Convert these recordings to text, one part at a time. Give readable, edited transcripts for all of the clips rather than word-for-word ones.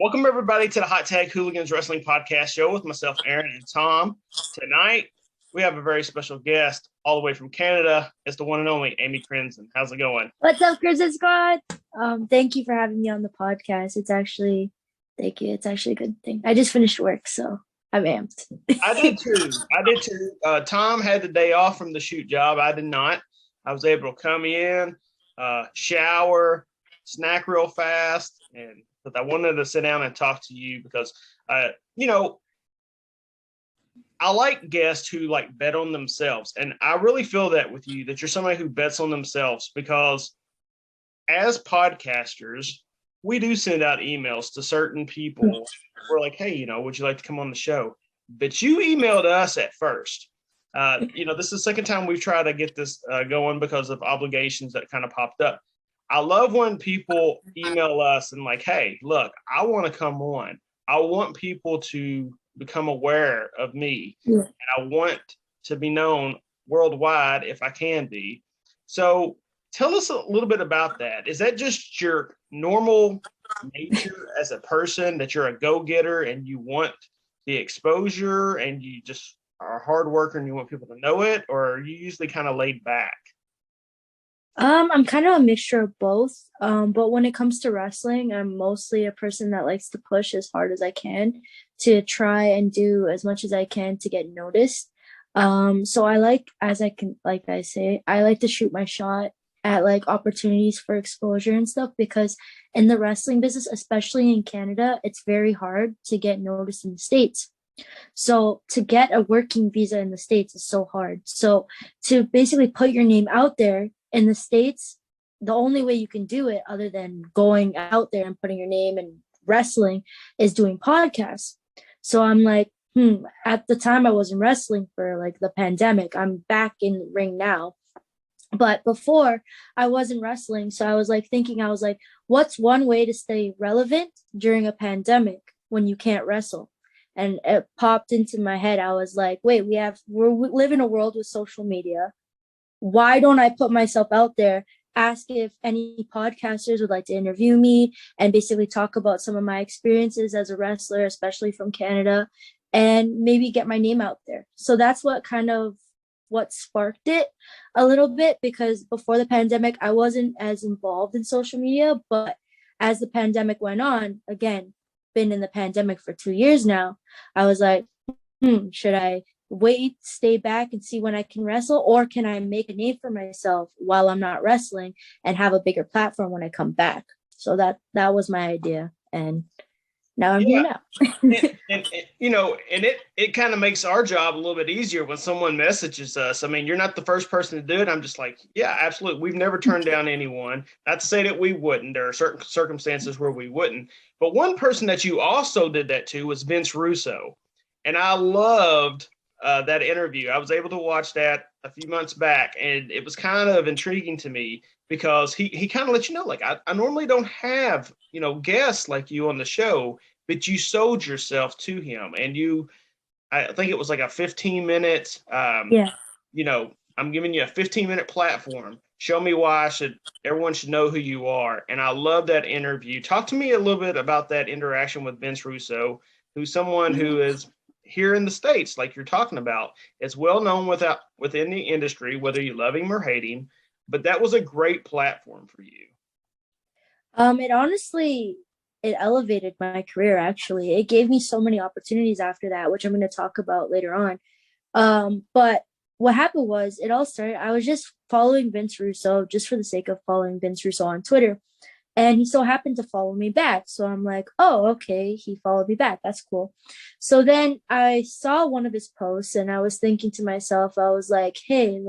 Welcome, everybody, to the Hot Tag Hooligans Wrestling Podcast Show with myself, Aaron, and Tom. Tonight, we have a very special guest all the way from Canada. It's the one and only Amy Crimson. How's it going? What's up, Crimson Squad? Thank you for having me on the podcast. Thank you. It's actually a good thing. I just finished work, so I'm amped. I did too. Tom had the day off from the shoot job. I did not. I was able to come in, shower, snack real fast, but I wanted to sit down and talk to you because, I like guests who bet on themselves. And I really feel that with you, that you're somebody who bets on themselves, because as podcasters, we do send out emails to certain people. We're like, hey, would you like to come on the show? But you emailed us at first. This is the second time we've tried to get this going because of obligations that kind of popped up. I love when people email us and hey, look, I want to come on. I want people to become aware of me. Yeah. And I want to be known worldwide if I can be. So tell us a little bit about that. Is that just your normal nature as a person, that you're a go-getter and you want the exposure and you just are a hard worker and you want people to know it? Or are you usually kind of laid back? I'm kind of a mixture of both. But when it comes to wrestling, I'm mostly a person that likes to push as hard as I can to try and do as much as I can to get noticed. So I like to shoot my shot at opportunities for exposure and stuff, because in the wrestling business, especially in Canada, it's very hard to get noticed in the States. So to get a working visa in the States is so hard. So to basically put your name out there in the States, the only way you can do it other than going out there and putting your name and wrestling is doing podcasts. So I'm like, at the time I wasn't wrestling for the pandemic. I'm back in the ring now. But before, I wasn't wrestling. So I was thinking, what's one way to stay relevant during a pandemic when you can't wrestle? And it popped into my head. I was like, wait, we live in a world with social media. Why don't I put myself out there, ask if any podcasters would like to interview me and basically talk about some of my experiences as a wrestler, especially from Canada, and maybe get my name out there. So that's what sparked it a little bit, because before the pandemic, I wasn't as involved in social media. But as the pandemic went on, again, been in the pandemic for 2 years now, I was like, should I wait, stay back and see when I can wrestle, or can I make a name for myself while I'm not wrestling and have a bigger platform when I come back? So that was my idea, and now I'm here now. and it kind of makes our job a little bit easier when someone messages us. I mean, you're not the first person to do it. I'm just like, yeah, absolutely. We've never turned down anyone. Not to say that we wouldn't. There are certain circumstances where we wouldn't. But one person that you also did that to was Vince Russo. And I loved that interview. I was able to watch that a few months back, and it was kind of intriguing to me because he kind of let you know, I normally don't have, guests like you on the show, but you sold yourself to him, and I think it was a 15 minutes. I'm giving you a 15-minute platform. Show me why everyone should know who you are. And I love that interview. Talk to me a little bit about that interaction with Vince Russo, who's someone who is here in the States, like you're talking about, is well known within the industry, whether you love him or hate him. But that was a great platform for you. It elevated my career, actually. It gave me so many opportunities after that, which I'm going to talk about later on. But what happened was, it all started, I was just following Vince Russo just for the sake of following Vince Russo on Twitter. And he so happened to follow me back. So I'm like, oh, okay, he followed me back. That's cool. So then I saw one of his posts and I was thinking to myself, I was like, hey,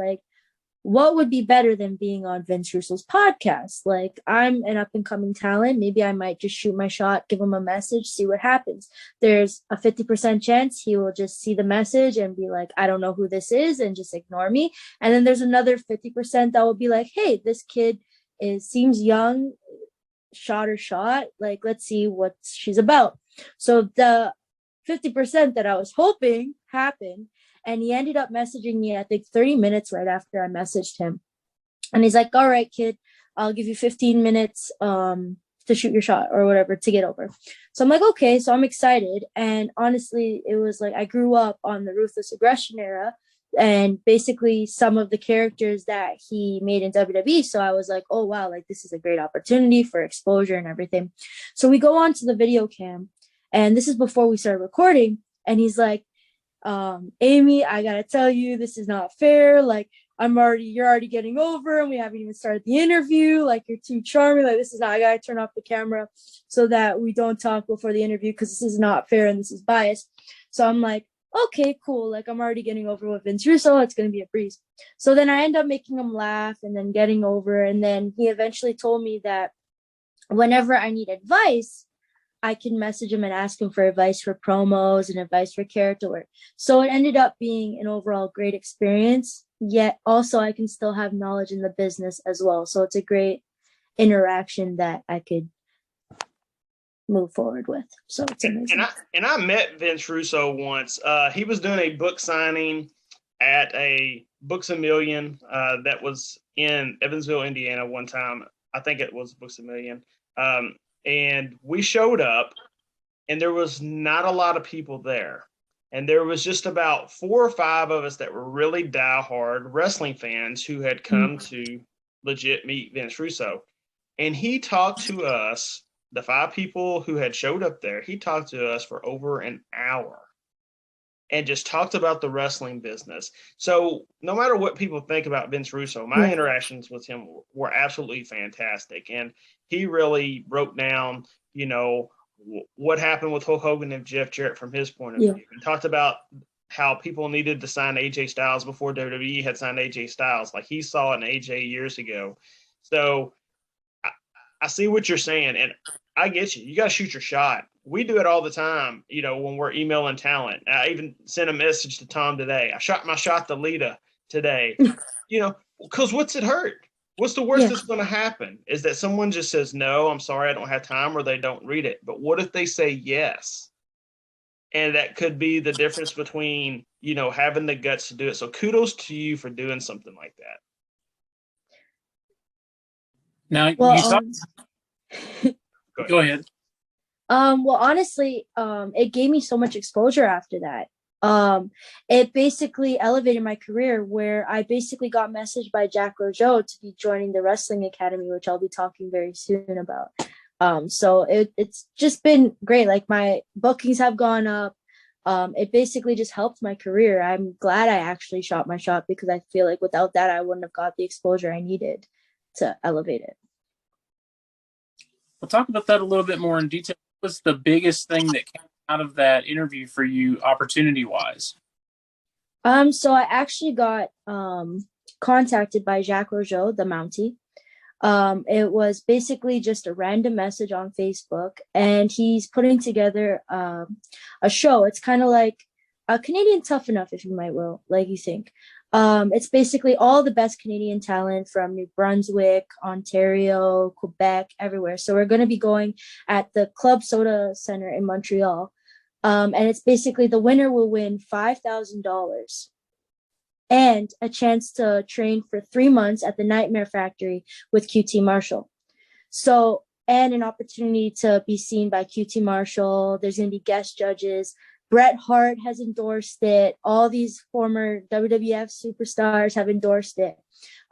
what would be better than being on Vince Russo's podcast? I'm an up-and-coming talent. Maybe I might just shoot my shot, give him a message, see what happens. There's a 50% chance he will just see the message and be like, I don't know who this is, and just ignore me. And then there's another 50% that will be like, hey, this kid seems young, shot. Let's see what she's about. So the 50% that I was hoping happened. And he ended up messaging me, I think 30 minutes right after I messaged him. And he's like, all right, kid, I'll give you 15 minutes to shoot your shot or whatever to get over. So I'm like, okay, so I'm excited. And honestly, it was like I grew up on the Ruthless Aggression era and basically some of the characters that he made in WWE. So I was like, oh, wow, like this is a great opportunity for exposure and everything. So we go on to the video cam, and this is before we started recording. And he's like, Amy, I gotta tell you, this is not fair. Like, you're already getting over, and we haven't even started the interview. Like, you're too charming. Like, this is not, I gotta turn off the camera so that we don't talk before the interview because this is not fair and this is biased. So I'm like, okay, cool. Like, I'm already getting over with Vince Russo. It's gonna be a breeze. So then I end up making him laugh and then getting over. And then he eventually told me that whenever I need advice, I can message him and ask him for advice for promos and advice for character work. So it ended up being an overall great experience, yet also I can still have knowledge in the business as well. So it's a great interaction that I could move forward with. So it's amazing. And I met Vince Russo once. He was doing a book signing at a Books A Million that was in Evansville, Indiana one time. I think it was Books A Million. And we showed up, and there was not a lot of people there. And there was just about 4 or 5 of us that were really diehard wrestling fans who had come to legit meet Vince Russo. And he talked to us, the 5 people who had showed up there, he talked to us for over an hour and just talked about the wrestling business. So no matter what people think about Vince Russo, my interactions with him were absolutely fantastic. And he really broke down, you know, what happened with Hulk Hogan and Jeff Jarrett from his point of view, and talked about how people needed to sign AJ Styles before WWE had signed AJ Styles. Like he saw it in AJ years ago. So I see what you're saying, and I get you. You got to shoot your shot. We do it all the time, you know, when we're emailing talent. I even sent a message to Tom today. I shot my shot to Lita today, you know, because what's it hurt? What's the worst that's going to happen? Is that someone just says, no, I'm sorry, I don't have time, or they don't read it. But what if they say yes? And that could be the difference between, you know, having the guts to do it. So kudos to you for doing something like that. Now, go ahead. Well, honestly, it gave me so much exposure after that. It basically elevated my career, where I basically got messaged by Jack Rojo to be joining the Wrestling Academy, which I'll be talking very soon about. So it's just been great. Like my bookings have gone up. It basically just helped my career. I'm glad I actually shot my shot, because I feel like without that, I wouldn't have got the exposure I needed to elevate it. We'll talk about that a little bit more in detail. What was the biggest thing that came out of that interview for you, opportunity-wise? So I actually got contacted by Jacques Rougeau, the Mountie. It was basically just a random message on Facebook, and he's putting together a show. It's kind of like a Canadian Tough Enough, if you might will, like you think. It's basically all the best Canadian talent from New Brunswick, Ontario, Quebec, everywhere. So we're going to be going at the Club Soda Center in Montreal. And it's basically the winner will win $5,000 and a chance to train for 3 months at the Nightmare Factory with QT Marshall. So, and an opportunity to be seen by QT Marshall. There's going to be guest judges. Bret Hart has endorsed it. All these former WWF superstars have endorsed it.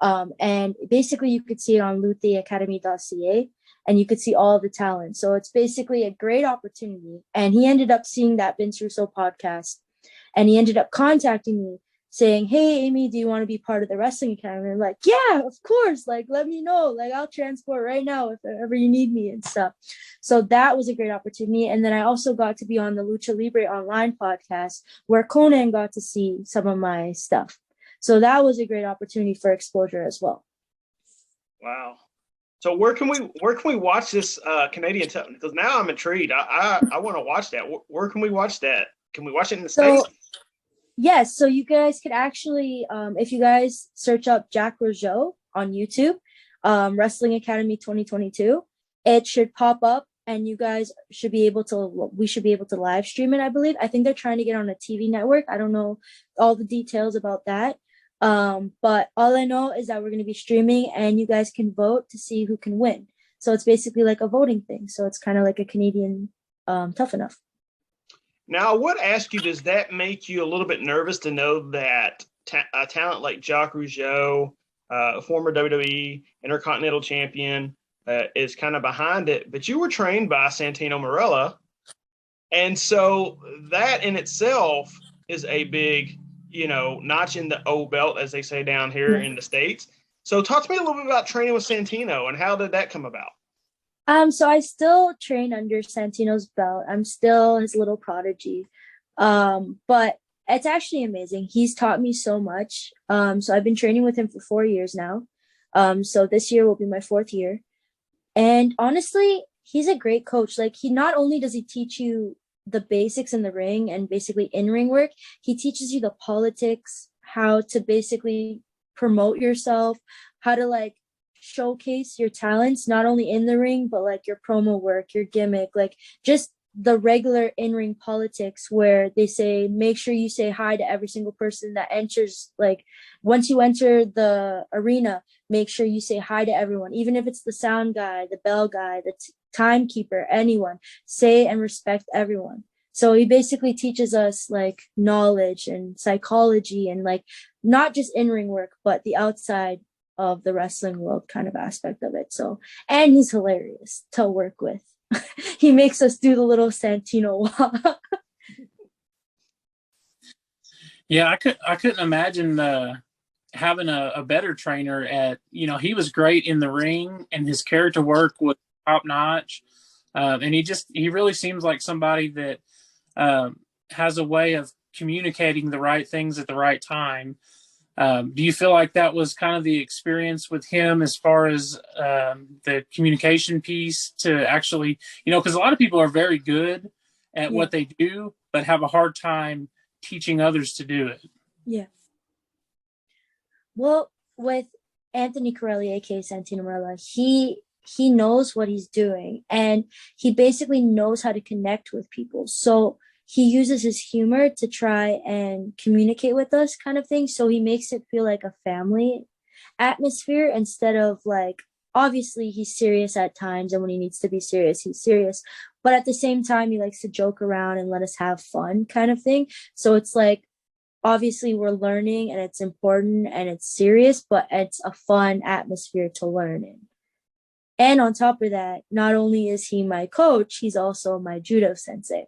And basically you could see it on lutheacademy.ca, and you could see all the talent. So it's basically a great opportunity. And he ended up seeing that Vince Russo podcast, and he ended up contacting me saying, hey, Amy, do you want to be part of the Wrestling Academy? And I'm like, yeah, of course. Like, let me know. Like, I'll transport right now if ever you need me and stuff. So that was a great opportunity. And then I also got to be on the Lucha Libre Online podcast, where Conan got to see some of my stuff. So that was a great opportunity for exposure as well. Wow. So where can we watch this Canadian Tough? Because now I'm intrigued. I want to watch that. Where can we watch that? Can we watch it in the States? Yes, so you guys could actually, if you guys search up Jack Rougeau on YouTube, Wrestling Academy 2022, it should pop up, and you guys should be able to, we should be able to live stream it, I believe. I think they're trying to get on a TV network. I don't know all the details about that. But all I know is that we're going to be streaming, and you guys can vote to see who can win. So it's basically like a voting thing. So it's kind of like a Canadian Tough Enough. Now, what ask you, does that make you a little bit nervous to know that a talent like Jacques Rougeau, a former WWE Intercontinental Champion, is kind of behind it, but you were trained by Santino Marella, and so that in itself is a big, notch in the O belt, as they say down here in the States. So talk to me a little bit about training with Santino and how did that come about? So I still train under Santino's belt. I'm still his little prodigy. But it's actually amazing. He's taught me so much. So I've been training with him for 4 years now. So this year will be my 4th year. And honestly, he's a great coach. Like, he not only does he teach you the basics in the ring and basically in-ring work, he teaches you the politics, how to basically promote yourself, how to like showcase your talents, not only in the ring, but like your promo work, your gimmick, like just the regular in-ring politics where they say, make sure you say hi to every single person that enters. Like, once you enter the arena, make sure you say hi to everyone, even if it's the sound guy, the bell guy, the timekeeper, anyone. Say and respect everyone. So he basically teaches us like knowledge and psychology and like not just in-ring work, but the outside of the wrestling world kind of aspect of it. So, and he's hilarious to work with. He makes us do the little Santino walk. Yeah, I couldn't imagine having a better trainer at, he was great in the ring and his character work was top notch. And he really seems like somebody that has a way of communicating the right things at the right time. Do you feel like that was kind of the experience with him as far as the communication piece to actually, because a lot of people are very good at what they do, but have a hard time teaching others to do it? Yeah. Well, with Anthony Corelli, aka Santino Marella, he knows what he's doing and he basically knows how to connect with people. So he uses his humor to try and communicate with us, kind of thing. So he makes it feel like a family atmosphere instead of like, obviously he's serious at times, and when he needs to be serious, he's serious. But at the same time, he likes to joke around and let us have fun, kind of thing. So it's like, obviously we're learning and it's important and it's serious, but it's a fun atmosphere to learn in. And on top of that, not only is he my coach, he's also my judo sensei.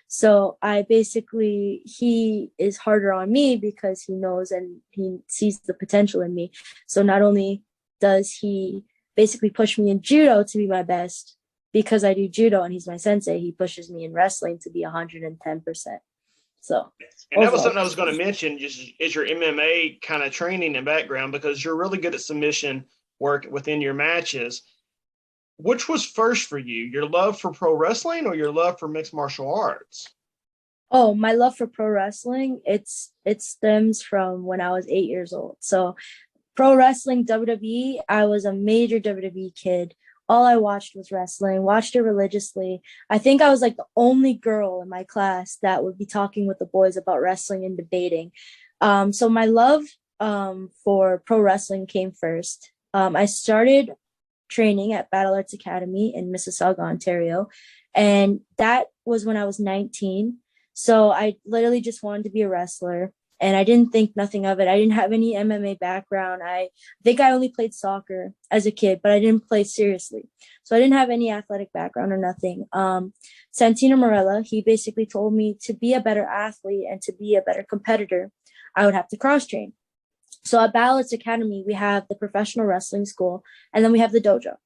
So he is harder on me because he knows and he sees the potential in me. So not only does he basically push me in judo to be my best because I do judo and he's my sensei, he pushes me in wrestling to be 110%. So, and that was something I was going to mention, just is your MMA kind of training and background, because you're really good at submission work within your matches. Which was first for you, your love for pro wrestling or your love for mixed martial arts? Oh, my love for pro wrestling, it stems from when I was 8 years old. So pro wrestling, WWE, I was a major WWE kid. All I watched was wrestling, watched it religiously. I think I was like the only girl in my class that would be talking with the boys about wrestling and debating. So my love for pro wrestling came first. I started training at Battle Arts Academy in Mississauga, Ontario. And that was when I was 19. So I literally just wanted to be a wrestler. And I didn't think nothing of it. I didn't have any MMA background. I think I only played soccer as a kid, but I didn't play seriously. So I didn't have any athletic background or nothing. Santino Marella, he basically told me to be a better athlete and to be a better competitor, I would have to cross train. So at Battle Arts Academy, we have the professional wrestling school, and then we have the dojo.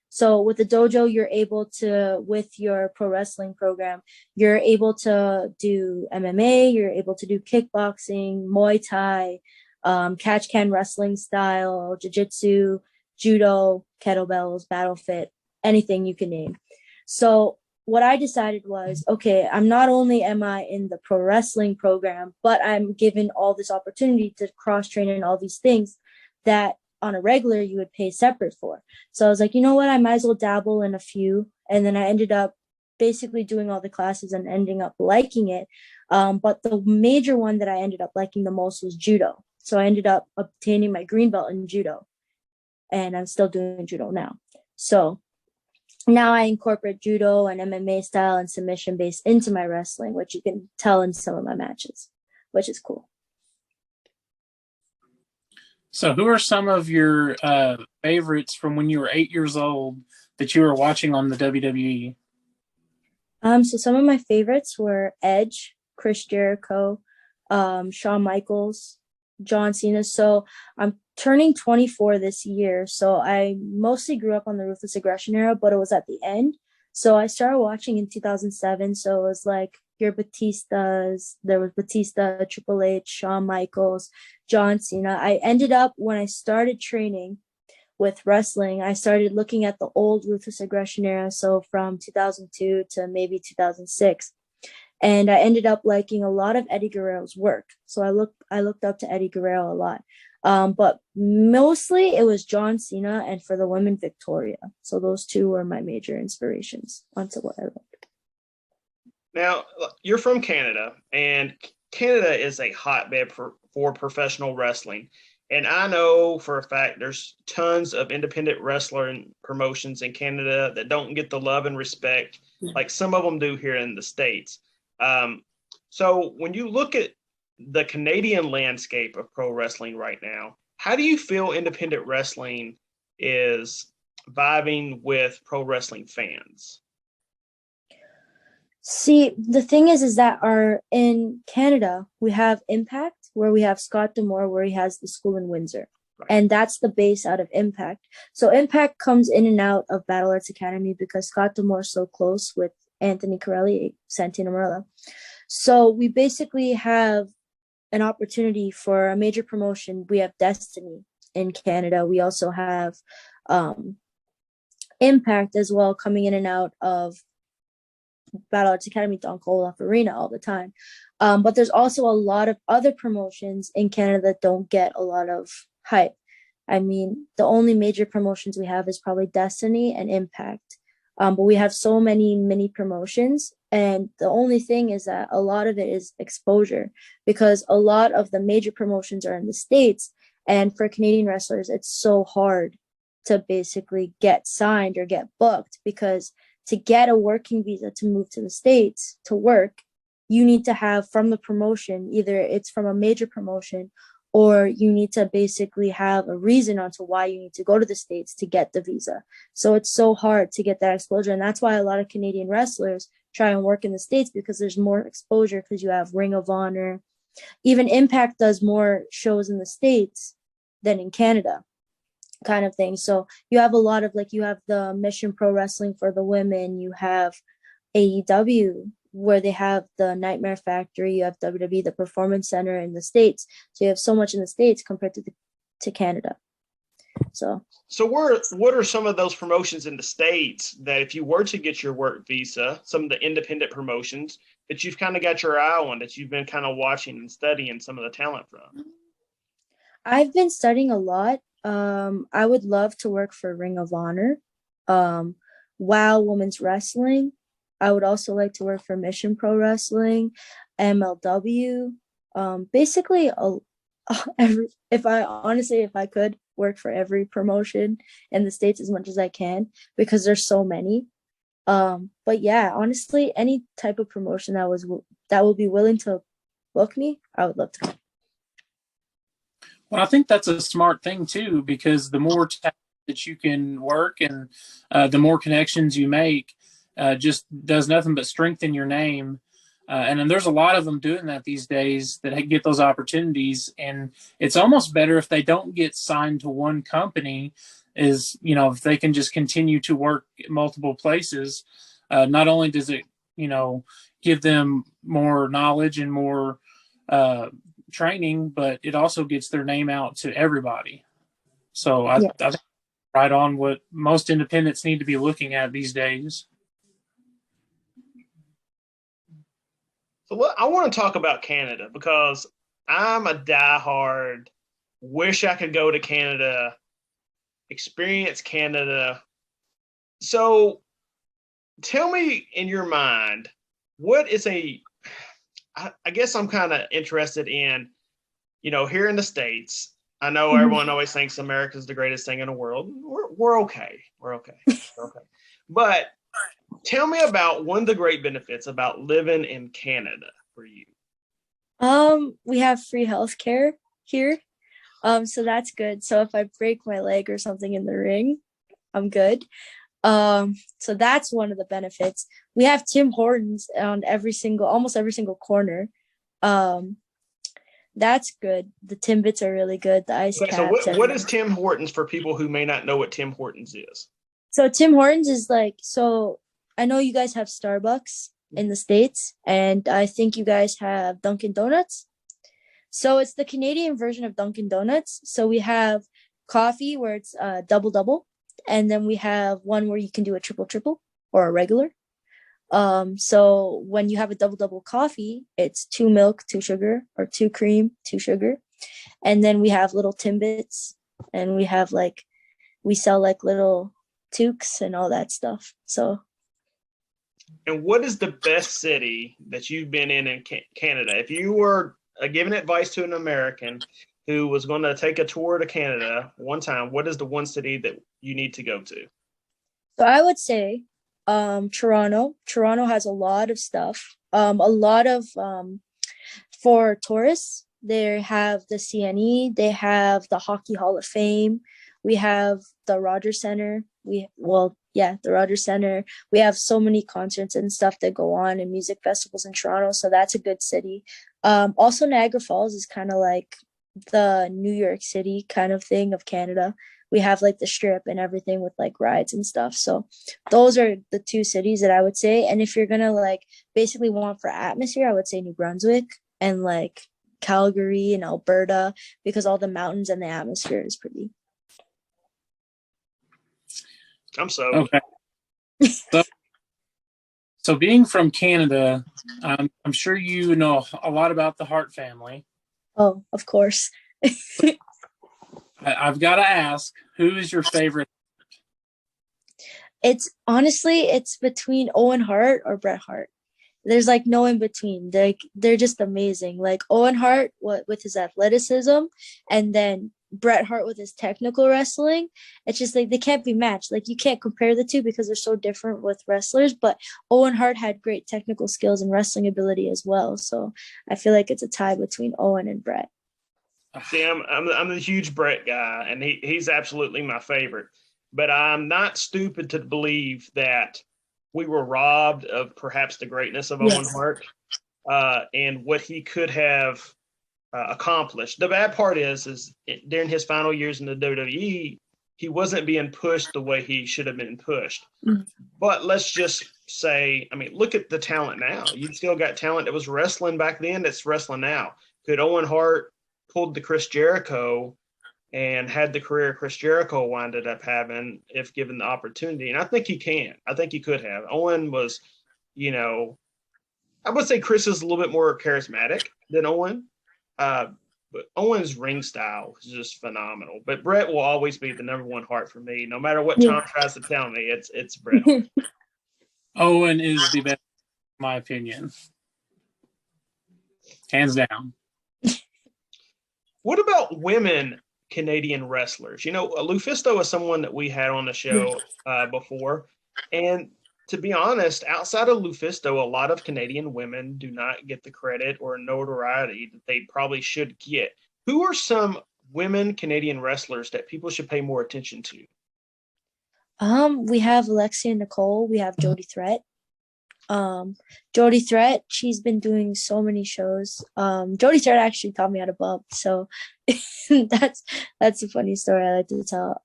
So with the dojo, you're able to, with your pro wrestling program, you're able to do MMA, you're able to do kickboxing, Muay Thai, catch can wrestling style, jiu-jitsu, judo, kettlebells, battle fit, anything you can name. So what I decided was, okay, I'm not only am I in the pro wrestling program, but I'm given all this opportunity to cross train in all these things that on a regular you would pay separate for. So I was like, you know what, I might as well dabble in a few. And then I ended up basically doing all the classes and ending up liking it. But the major one that I ended up liking the most was judo. So I ended up obtaining my green belt in judo, and I'm still doing judo now. So now I incorporate judo and MMA style and submission based into my wrestling, which you can tell in some of my matches, which is cool. So who are some of your favorites from when you were 8 years old that you were watching on the WWE? So some of my favorites were Edge, Chris Jericho, Shawn Michaels, John Cena. So I'm turning 24 this year. So I mostly grew up on the Ruthless Aggression era, but it was at the end. So I started watching in 2007. So it was like your Batistas, there was Batista, Triple H, Shawn Michaels, John Cena. I ended up, when I started training with wrestling, I started looking at the old Ruthless Aggression era. So from 2002 to maybe 2006. And I ended up liking a lot of Eddie Guerrero's work. So I looked up to Eddie Guerrero a lot. But mostly it was John Cena and for the women, Victoria. So those two were my major inspirations onto what I loved. Now, you're from Canada, and Canada is a hotbed for professional wrestling. And I know for a fact there's tons of independent wrestling promotions in Canada that don't get the love and respect like some of them do here in the States. So when you look at the Canadian landscape of pro wrestling right now, how do you feel independent wrestling is vibing with pro wrestling fans? See, the thing is that in Canada, we have Impact, where we have Scott D'Amore, where he has the school in Windsor. Right. And that's the base out of Impact. So Impact comes in and out of Battle Arts Academy because Scott D'Amore is so close with Anthony Corelli, Santino Marella. So we basically have an opportunity for a major promotion. We have Destiny in Canada. We also have Impact as well, coming in and out of Battle Arts Academy, Don Koloff Arena all the time. But there's also a lot of other promotions in Canada that don't get a lot of hype. I mean, the only major promotions we have is probably Destiny and Impact. But we have so many mini promotions. And the only thing is that a lot of it is exposure, because a lot of the major promotions are in the States. And for Canadian wrestlers, it's so hard to basically get signed or get booked, because to get a working visa to move to the States to work, you need to have from the promotion, either it's from a major promotion or you need to basically have a reason onto why you need to go to the States to get the visa. So it's so hard to get that exposure. And that's why a lot of Canadian wrestlers try and work in the States, because there's more exposure, because you have Ring of Honor. Even Impact does more shows in the States than in Canada, kind of thing. So you have a lot of, like, you have the Mission Pro Wrestling for the women, you have AEW, where they have the Nightmare Factory, you have WWE, the Performance Center in the States. So you have so much in the States compared to Canada. So what are some of those promotions in the States that if you were to get your work visa, some of the independent promotions that you've kind of got your eye on, that you've been kind of watching and studying some of the talent from? I've been studying a lot. I would love to work for Ring of Honor, WOW Women's Wrestling. I would also like to work for Mission Pro Wrestling, MLW. Basically, if I could work for every promotion in the States as much as I can, because there's so many. But yeah, honestly, any type of promotion that will be willing to book me, I would love to. Well, I think that's a smart thing too, because the more that you can work and the more connections you make, just does nothing but strengthen your name. And then there's a lot of them doing that these days that get those opportunities. And it's almost better if they don't get signed to one company, is, if they can just continue to work at multiple places. Not only does it, give them more knowledge and more training, but it also gets their name out to everybody. So I think right on what most independents need to be looking at these days. So I want to talk about Canada, because I'm a diehard, wish I could go to Canada, experience Canada. So tell me, in your mind, what is I guess I'm kind of interested in, here in the States, I know everyone always thinks America's the greatest thing in the world. We're okay. We're okay. We're okay. But tell me about one of the great benefits about living in Canada for you. We have free healthcare here. So that's good. So if I break my leg or something in the ring, I'm good. So that's one of the benefits. We have Tim Hortons on almost every single corner. That's good. The Timbits are really good. The ice caps. So what is Tim Hortons for people who may not know what Tim Hortons is? So Tim Hortons is so I know you guys have Starbucks in the States, and I think you guys have Dunkin' Donuts. So it's the Canadian version of Dunkin' Donuts. So we have coffee where it's double, and then we have one where you can do a triple or a regular. So when you have a double coffee, it's 2 milk, 2 sugar, or 2 cream, 2 sugar. And then we have little Timbits, and we have we sell little toques and all that stuff. So. And what is the best city that you've been in Canada? If you were giving advice to an American who was going to take a tour to Canada one time, what is the one city that you need to go to? So I would say Toronto. Toronto has a lot of stuff. For tourists, they have the CNE, they have the Hockey Hall of Fame, we have the Rogers Center. The Rogers Center. We have so many concerts and stuff that go on and music festivals in Toronto, so that's a good city. Also, Niagara Falls is kind of like the New York City kind of thing of Canada. We have the Strip and everything with rides and stuff. So those are the 2 cities that I would say. And if you're gonna basically want for atmosphere, I would say New Brunswick and Calgary and Alberta, because all the mountains and the atmosphere is pretty. I'm so okay. So being from Canada, I'm sure you know a lot about the Hart family. Oh, of course. I've got to ask, who is your favorite? It's between Owen Hart or Bret Hart. There's no in between. They're just amazing. Owen Hart with his athleticism, and then Bret Hart with his technical wrestling. It's just they can't be matched. You can't compare the two because they're so different with wrestlers, but Owen Hart had great technical skills and wrestling ability as well. So I feel like it's a tie between Owen and Bret. See, I'm a huge Bret guy, and he's absolutely my favorite. But I'm not stupid to believe that we were robbed of perhaps the greatness of Owen Hart and what he could have accomplished. The bad part is during his final years in the WWE, he wasn't being pushed the way he should have been pushed. Mm-hmm. But let's just say, look at the talent now. You've still got talent that was wrestling back then that's wrestling now. Could Owen Hart pulled the Chris Jericho and had the career Chris Jericho winded up having if given the opportunity? And I think he can. I think he could have. Owen was, I would say Chris is a little bit more charismatic than Owen. But Owen's ring style is just phenomenal. But Bret will always be the number 1 Hart for me. No matter what Tom tries to tell me, it's Bret Hart. Owen is the best, in my opinion. Hands down. What about women Canadian wrestlers? Lufisto is someone that we had on the show before. And to be honest, outside of Lufisto, a lot of Canadian women do not get the credit or notoriety that they probably should get. Who are some women Canadian wrestlers that people should pay more attention to? We have Alexia Nicole. We have Jody Threat. Jody Threat, she's been doing so many shows. Jody Threat actually taught me how to bump, so that's a funny story I like to tell.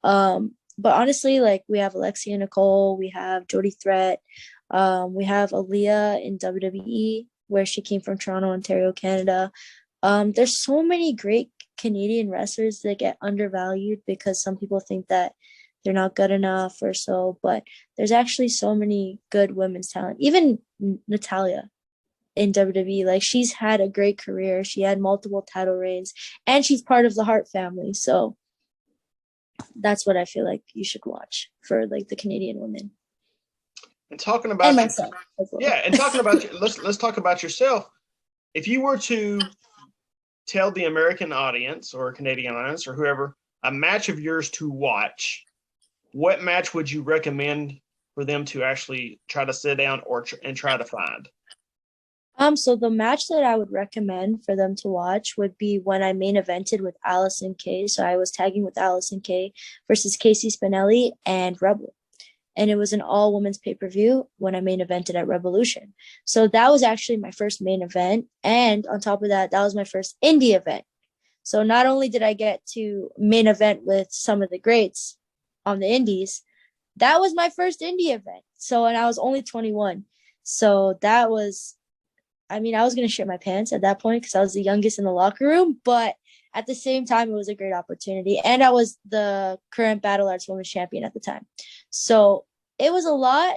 But honestly, we have Alexia Nicole, we have Jody Threat, we have Aaliyah in WWE, where she came from Toronto, Ontario, Canada. There's so many great Canadian wrestlers that get undervalued because some people think that they're not good enough or so, but there's actually so many good women's talent. Even Natalya in WWE, she's had a great career. She had multiple title reigns, and she's part of the Hart family. So that's what I feel like you should watch for the Canadian women. And talking about myself as well. Yeah, and talking about let's talk about yourself. If you were to tell the American audience or Canadian audience or whoever a match of yours to watch, what match would you recommend for them to actually try to sit down and try to find? So the match that I would recommend for them to watch would be when I main evented with Allison Kay. So I was tagging with Allison Kay versus Casey Spinelli and Rebel. And it was an all women's pay-per-view when I main evented at Revolution. So that was actually my first main event. And on top of that, that was my first indie event. So not only did I get to main event with some of the greats on the indies, that was my first indie event. So, and I was only 21. So that was, I mean, I was going to shit my pants at that point because I was the youngest in the locker room, but at the same time, it was a great opportunity. And I was the current Battle Arts Women's Champion at the time. So it was a lot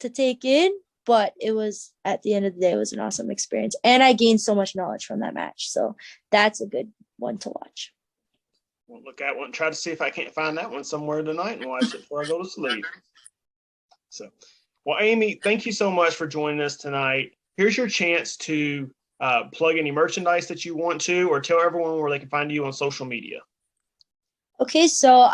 to take in, but it was, at the end of the day, it was an awesome experience. And I gained so much knowledge from that match. So that's a good one to watch. We'll look at one, try to see if I can't find that one somewhere tonight and watch it before I go to sleep. So, well, Amy, thank you so much for joining us tonight. Here's your chance to plug any merchandise that you want to, or tell everyone where they can find you on social media. Okay, so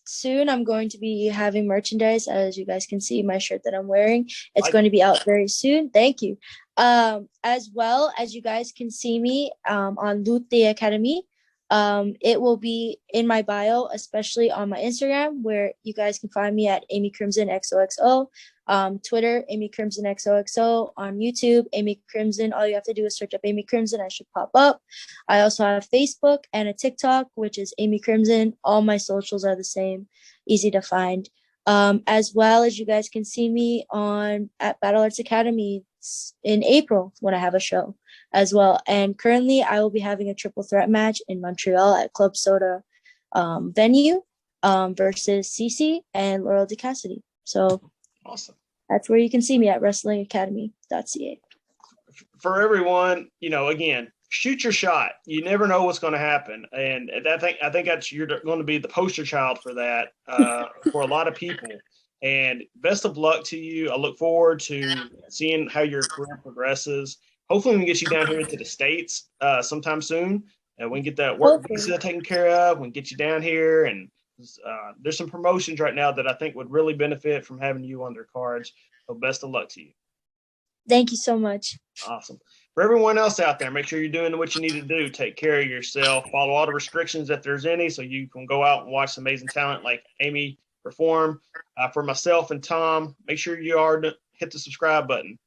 soon I'm going to be having merchandise. As you guys can see, my shirt that I'm wearing, it's going to be out very soon. Thank you. As well as you guys can see me on Loot the Academy. It will be in my bio, especially on my Instagram, where you guys can find me at Amy Crimson XOXO. Twitter, Amy Crimson XOXO. On YouTube, Amy Crimson. All you have to do is search up Amy Crimson. I should pop up. I also have Facebook and a TikTok, which is Amy Crimson. All my socials are the same, easy to find. As well as you guys can see me at Battle Arts Academy in April when I have a show as well. And currently I will be having a triple threat match in Montreal at Club Soda venue versus Cece and Laurel DeCassidy. So awesome. That's where you can see me at wrestlingacademy.ca. For everyone, again, shoot your shot. You never know what's going to happen. And I think you're going to be the poster child for that for a lot of people. And best of luck to you. I look forward to seeing how your career progresses. Hopefully we can get you down here into the States sometime soon. And we can get that work visa taken care of. We can get you down here. And there's some promotions right now that I think would really benefit from having you on their cards. So best of luck to you. Thank you so much. Awesome. For everyone else out there, make sure you're doing what you need to do. Take care of yourself. Follow all the restrictions if there's any, so you can go out and watch amazing talent like Amy perform. For myself and Tom, make sure you hit the subscribe button.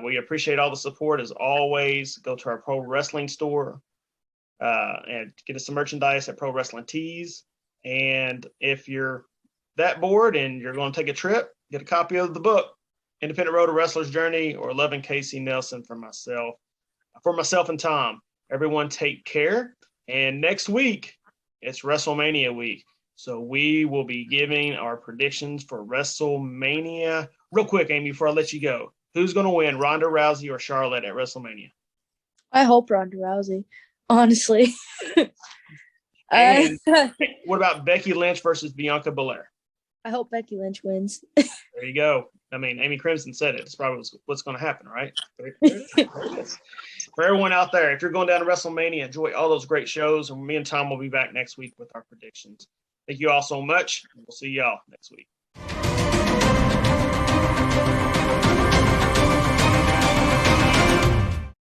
We appreciate all the support as always. Go to our Pro Wrestling store and get us some merchandise at Pro Wrestling Tees. And if you're that bored and you're going to take a trip, get a copy of the book, Independent Road to Wrestler's Journey, or 11 KC Nelson for myself and Tom. Everyone take care. And next week, it's WrestleMania week. So we will be giving our predictions for WrestleMania. Real quick, Amy, before I let you go, who's going to win, Ronda Rousey or Charlotte at WrestleMania? I hope Ronda Rousey, honestly. And what about Becky Lynch versus Bianca Belair? I hope Becky Lynch wins. There you go. I mean, Amy Crimson said it. It's probably what's going to happen, right? There it is. For everyone out there, if you're going down to WrestleMania, enjoy all those great shows. And me and Tom will be back next week with our predictions. Thank you all so much. We'll see y'all next week.